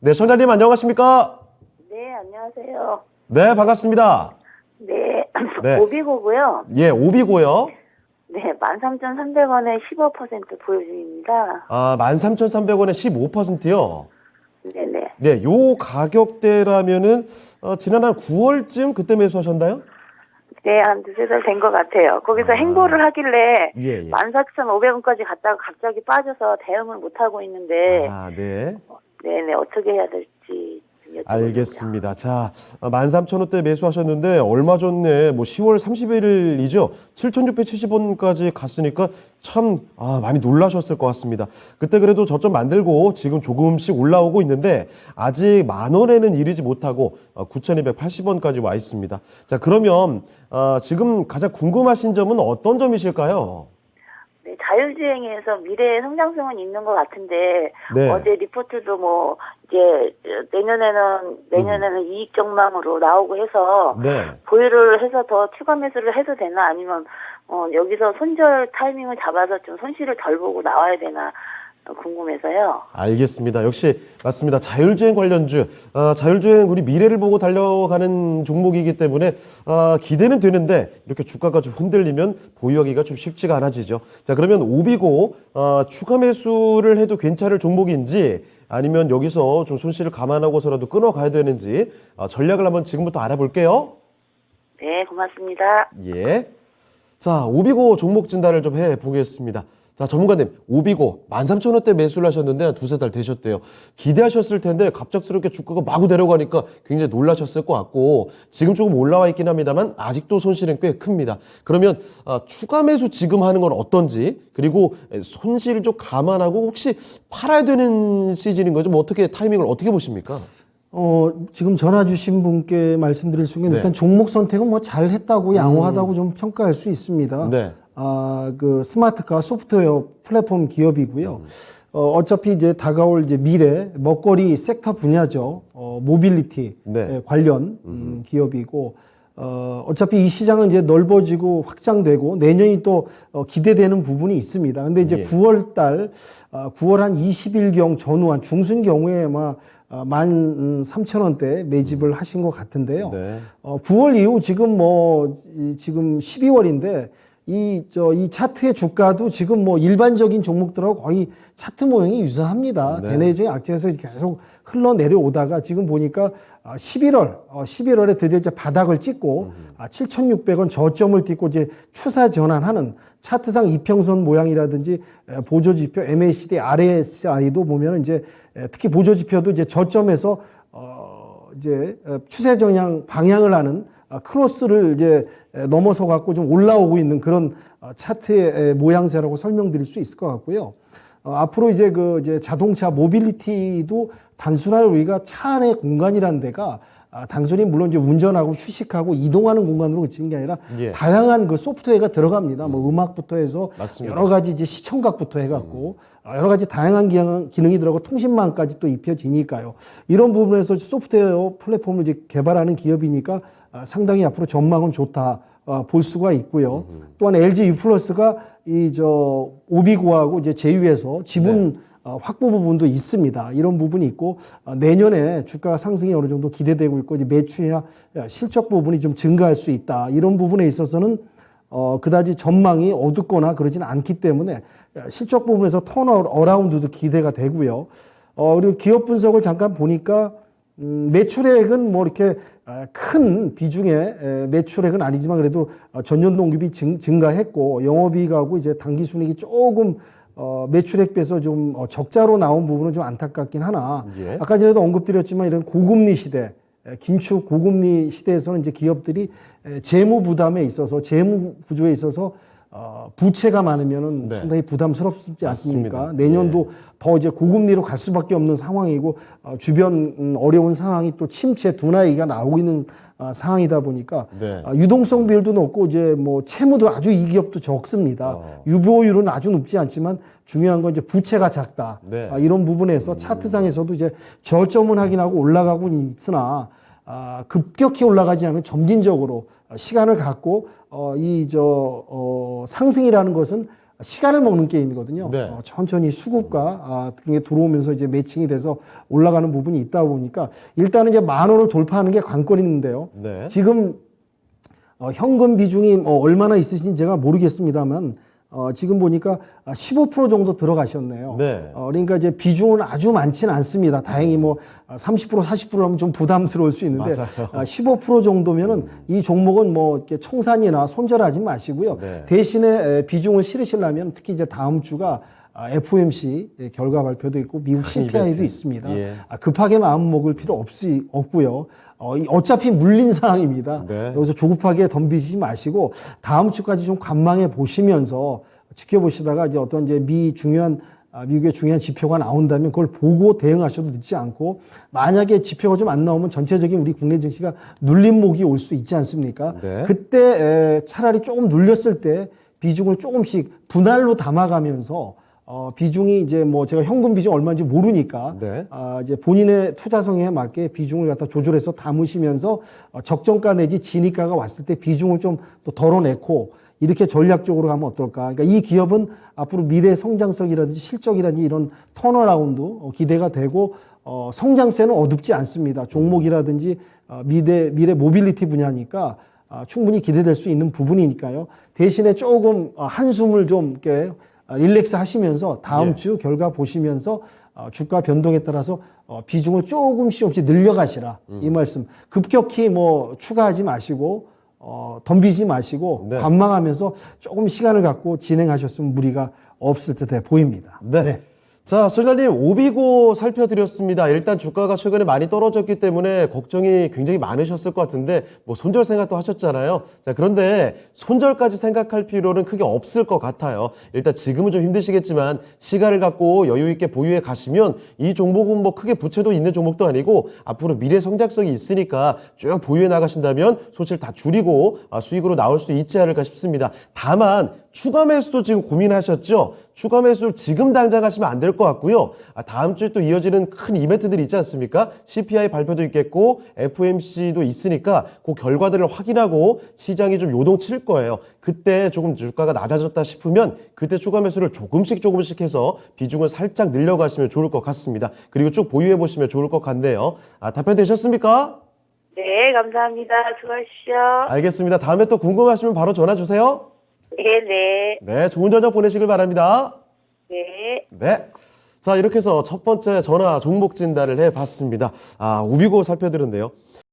네, 청자님 안녕하십니까? 네, 안녕하세요. 네, 반갑습니다. 네, 네. 오비고고요. 예, 오비고요. 네, 13,300원에 15% 보유 중입니다. 아, 13,300원에 15%요. 네네. 네, 요 가격대라면은 지난 한 9월쯤 그때 매수하셨나요? 네, 한 두세 달 된 것 같아요. 거기서 행보를 하길래 예, 예. 14,500원까지 갔다가 갑자기 빠져서 대응을 못하고 있는데, 아, 네. 네네, 어떻게 해야 될지 좀 여쭤보려고요. 알겠습니다. 자, 13,000원대 매수하셨는데 얼마 전에 뭐 10월 31일이죠. 7,670원까지 갔으니까 참 많이 놀라셨을 것 같습니다. 그때 그래도 저점 만들고 지금 조금씩 올라오고 있는데 아직 10,000원에는 이르지 못하고 9,280원까지 와 있습니다. 자, 그러면 지금 가장 궁금하신 점은 어떤 점이실까요? 네, 자율주행에서 미래의 성장성은 있는 것 같은데 네. 어제 리포트도 뭐 이제 내년에는 이익 전망으로 나오고 해서 네. 보유를 해서 더 추가 매수를 해도 되나 아니면 여기서 손절 타이밍을 잡아서 좀 손실을 덜 보고 나와야 되나 궁금해서요. 알겠습니다. 역시 맞습니다. 자율주행 관련주, 자율주행 우리 미래를 보고 달려가는 종목이기 때문에 기대는 되는데 이렇게 주가가 좀 흔들리면 보유하기가 좀 쉽지가 않아지죠. 자, 그러면 오비고 추가 매수를 해도 괜찮을 종목인지 아니면 여기서 좀 손실을 감안하고서라도 끊어가야 되는지 전략을 한번 지금부터 알아볼게요. 네, 고맙습니다. 예. 자, 오비고 종목 진단을 좀 해보겠습니다. 자, 전문가님, 오비고 13,000원대 매수를 하셨는데 한 두세 달 되셨대요. 기대하셨을 텐데 갑작스럽게 주가가 마구 내려가니까 굉장히 놀라셨을 것 같고 지금 조금 올라와 있긴 합니다만 아직도 손실은 꽤 큽니다. 그러면 추가 매수 지금 하는 건 어떤지 그리고 손실을 좀 감안하고 혹시 팔아야 되는 시즌인 거죠? 뭐 어떻게 타이밍을 어떻게 보십니까? 지금 전화 주신 분께 말씀드릴 수 있는 게 네. 일단 종목 선택은 뭐 잘했다고 양호하다고 좀 평가할 수 있습니다. 네. 그 스마트카 소프트웨어 플랫폼 기업이고요. 어차피 이제 다가올 이제 미래 먹거리 섹터 분야죠. 모빌리티 네. 관련 기업이고 어차피 이 시장은 이제 넓어지고 확장되고 내년이 또 기대되는 부분이 있습니다. 근데 이제 예. 9월 달 9월 한 20일경 전후 한 중순 경우에 아마 13,000원대 매집을 하신 것 같은데요. 네. 9월 이후 지금 지금 12월인데 이 차트의 주가도 지금 뭐 일반적인 종목들하고 거의 차트 모형이 유사합니다. 네. 대내적인 악재에서 계속 흘러 내려오다가 지금 보니까 11월에 드디어 이제 바닥을 찍고 7,600원 저점을 딛고 이제 추사 전환하는 차트상 이평선 모양이라든지 보조지표 MACD, RSI도 보면은 이제 특히 보조지표도 이제 저점에서 이제 추세 전향 방향을 하는 크로스를 이제 넘어서 갖고 좀 올라오고 있는 그런 차트의 모양새라고 설명드릴 수 있을 것 같고요. 앞으로 이제 이제 자동차 모빌리티도 단순한 우리가 차 안의 공간이라는 데가 단순히 물론 이제 운전하고 휴식하고 이동하는 공간으로 그치는 게 아니라 예. 다양한 그 소프트웨어가 들어갑니다. 뭐 음악부터 해서 맞습니다. 여러 가지 이제 시청각부터 해갖고 여러 가지 다양한 기능이 들어가고 통신망까지 또 입혀지니까요. 이런 부분에서 소프트웨어 플랫폼을 이제 개발하는 기업이니까 상당히 앞으로 전망은 좋다 볼 수가 있고요. 또한 LG U+가 오비고하고 이제 제휴해서 지분 확보 부분도 있습니다. 이런 부분이 있고 내년에 주가 상승이 어느 정도 기대되고 있고 이제 매출이나 실적 부분이 좀 증가할 수 있다. 이런 부분에 있어서는 그다지 전망이 어둡거나 그러지는 않기 때문에 실적 부분에서 턴어라운드도 기대가 되고요. 그리고 기업 분석을 잠깐 보니까 매출액은 뭐 이렇게 큰 비중의 매출액은 아니지만 그래도 전년 동기비 증가했고 영업이익하고 이제 당기순이익이 조금 매출액 비해서 좀 적자로 나온 부분은 좀 안타깝긴 하나 예. 아까 전에도 언급드렸지만 이런 고금리 시대 긴축 고금리 시대에서는 이제 기업들이 재무 부담에 있어서 재무 구조에 있어서 부채가 많으면은 네. 상당히 부담스럽지 않습니까? 맞습니다. 내년도 더 이제 고금리로 갈 수밖에 없는 상황이고 주변 어려운 상황이 또 침체 둔화기가 나오고 있는 상황이다 보니까 네. 유동성 비율도 높고 이제 뭐 채무도 아주 이 기업도 적습니다. 유보율은 아주 높지 않지만 중요한 건 이제 부채가 작다. 네. 이런 부분에서 차트상에서도 이제 저점은 하긴 하고 올라가고 있으나 급격히 올라가지 않은 점진적으로 시간을 갖고 상승이라는 것은 시간을 먹는 게임이거든요. 네. 천천히 수급과 그게 들어오면서 이제 매칭이 돼서 올라가는 부분이 있다 보니까 일단은 이제 10,000원을 돌파하는 게 관건인데요. 네. 지금 현금 비중이 얼마나 있으신지 제가 모르겠습니다만 지금 보니까 15% 정도 들어가셨네요. 네. 그러니까 이제 비중은 아주 많지는 않습니다. 다행히 뭐 30%, 40%라면 좀 부담스러울 수 있는데 맞아요. 15% 정도면은 이 종목은 뭐 이렇게 청산이나 손절하지 마시고요. 네. 대신에 비중을 실으시려면 특히 이제 다음 주가 FOMC 결과 발표도 있고 미국 큰 CPI도 이벤트. 있습니다. 예. 급하게 마음 먹을 필요 없고요. 어차피 물린 상황입니다. 네. 여기서 조급하게 덤비지 마시고 다음 주까지 좀 관망해 보시면서 지켜보시다가 이제 어떤 이제 미국의 중요한 지표가 나온다면 그걸 보고 대응하셔도 늦지 않고 만약에 지표가 좀 안 나오면 전체적인 우리 국내 증시가 눌림목이 올 수 있지 않습니까? 네. 그때 차라리 조금 눌렸을 때 비중을 조금씩 분할로 담아가면서 비중이 이제 뭐 제가 현금 비중 얼마인지 모르니까 네. 이제 본인의 투자 성향에 맞게 비중을 갖다 조절해서 담으시면서 적정가 내지 진입가가 왔을 때 비중을 좀 또 덜어내고 이렇게 전략적으로 가면 어떨까? 그러니까 이 기업은 앞으로 미래 성장성이라든지 실적이라든지 이런 턴어라운드 기대가 되고 성장세는 어둡지 않습니다. 종목이라든지 미래 모빌리티 분야니까 충분히 기대될 수 있는 부분이니까요. 대신에 조금 한숨을 좀 이렇게 릴렉스 하시면서 다음 예. 주 결과 보시면서 주가 변동에 따라서 비중을 조금씩 늘려가시라 이 말씀. 급격히 뭐 추가하지 마시고 덤비지 마시고 네. 관망하면서 조금 시간을 갖고 진행하셨으면 무리가 없을 듯해 보입니다. 네. 자, 소장님, 오비고 살펴드렸습니다. 일단 주가가 최근에 많이 떨어졌기 때문에 걱정이 굉장히 많으셨을 것 같은데, 뭐, 손절 생각도 하셨잖아요. 자, 그런데 손절까지 생각할 필요는 크게 없을 것 같아요. 일단 지금은 좀 힘드시겠지만, 시간을 갖고 여유있게 보유해 가시면, 이 종목은 뭐 크게 부채도 있는 종목도 아니고, 앞으로 미래 성장성이 있으니까 쭉 보유해 나가신다면, 손실 다 줄이고, 수익으로 나올 수 있지 않을까 싶습니다. 다만, 추가 매수도 지금 고민하셨죠? 추가 매수를 지금 당장 하시면 안 될 것 같고요. 다음 주에 또 이어지는 큰 이벤트들이 있지 않습니까? CPI 발표도 있겠고 FOMC도 있으니까 그 결과들을 확인하고 시장이 좀 요동칠 거예요. 그때 조금 주가가 낮아졌다 싶으면 그때 추가 매수를 조금씩 해서 비중을 살짝 늘려가시면 좋을 것 같습니다. 그리고 쭉 보유해 보시면 좋을 것 같네요. 답변 되셨습니까? 네, 감사합니다. 수고하십시오. 알겠습니다. 다음에 또 궁금하시면 바로 전화 주세요. 네. 네, 좋은 저녁 보내시길 바랍니다. 네. 네. 자, 이렇게 해서 첫 번째 전화 종목 진단을 해봤습니다. 오비고 살펴드렸는데요.